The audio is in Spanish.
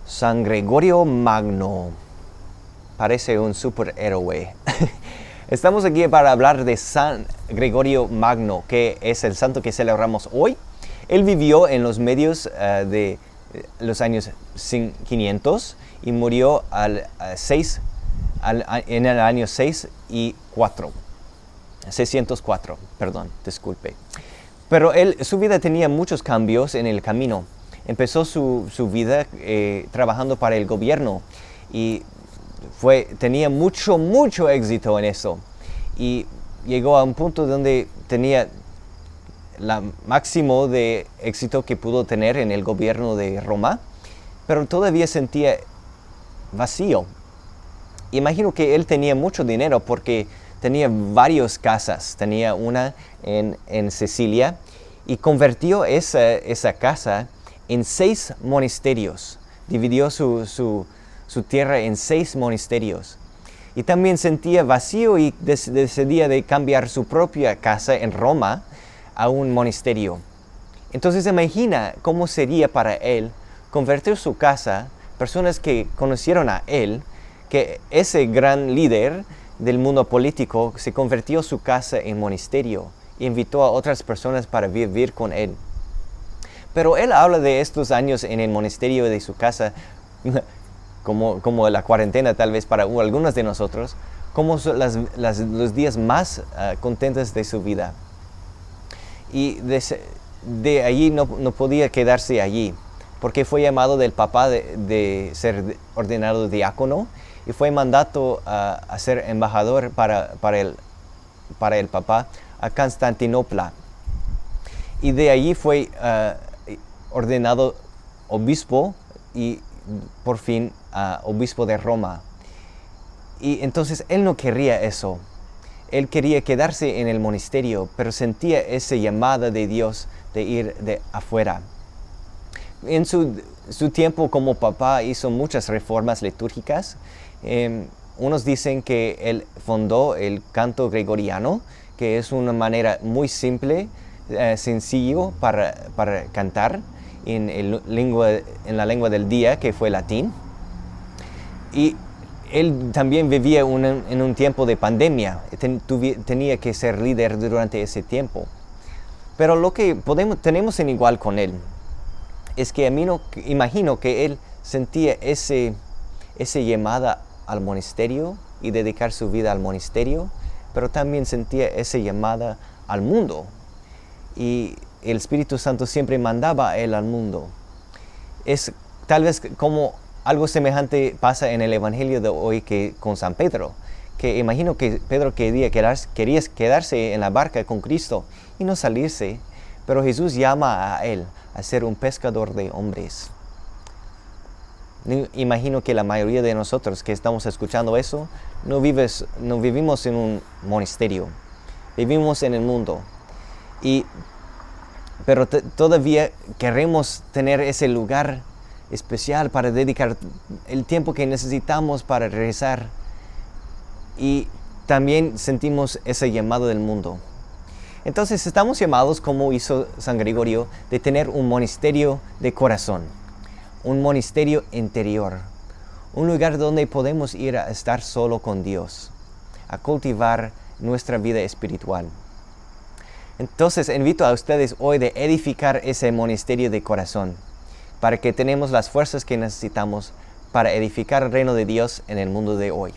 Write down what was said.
San Gregorio Magno. Parece un superhéroe. Estamos aquí para hablar de San Gregorio Magno, que es el santo que celebramos hoy. Él vivió en los medios de los años 500 y murió en el año 604, disculpe. Pero su vida tenía muchos cambios en el camino. Empezó su vida trabajando para el gobierno y tenía mucho éxito en eso. Y llegó a un punto donde tenía la máximo de éxito que pudo tener en el gobierno de Roma, pero todavía sentía vacío. Imagino que él tenía mucho dinero porque tenía varias casas. Tenía una en Sicilia y convirtió esa casa en 6 monasterios. Dividió su tierra en 6 monasterios. Y también sentía vacío y decidía de cambiar su propia casa en Roma a un monasterio. Entonces imagina cómo sería para él convertir su casa, personas que conocieron a él, que ese gran líder del mundo político se convirtió su casa en monasterio e invitó a otras personas para vivir con él. Pero él habla de estos años en el monasterio de su casa como la cuarentena tal vez para algunos de nosotros, como son los días más contentos de su vida. Y de allí no podía quedarse allí, porque fue llamado del Papa de ser ordenado diácono y fue mandado a ser embajador para el Papa a Constantinopla. Y de allí fue ordenado obispo y por fin obispo de Roma. Y entonces él no quería eso. Él quería quedarse en el monasterio, pero sentía esa llamada de Dios de ir de afuera. En su tiempo como papa hizo muchas reformas litúrgicas. Unos dicen que él fundó el canto gregoriano, que es una manera muy simple, sencillo para cantar en la lengua del día, que fue latín. Y él también vivía en un tiempo de pandemia. Tenía que ser líder durante ese tiempo. Pero lo que tenemos en igual con él es que imagino que él sentía esa llamada al monasterio y dedicar su vida al monasterio, pero también sentía esa llamada al mundo. Y el Espíritu Santo siempre mandaba a él al mundo. Es tal vez como algo semejante pasa en el Evangelio de hoy que con San Pedro, que imagino que Pedro quería quedarse en la barca con Cristo y no salirse, pero Jesús llama a él a ser un pescador de hombres. Imagino que la mayoría de nosotros que estamos escuchando eso no vivimos en un monasterio, vivimos en el mundo. Pero todavía queremos tener ese lugar especial para dedicar el tiempo que necesitamos para rezar. Y también sentimos ese llamado del mundo. Entonces estamos llamados, como hizo San Gregorio, de tener un monasterio de corazón, un monasterio interior, un lugar donde podemos ir a estar solo con Dios, a cultivar nuestra vida espiritual. Entonces invito a ustedes hoy de edificar ese monasterio de corazón, para que tenemos las fuerzas que necesitamos para edificar el reino de Dios en el mundo de hoy.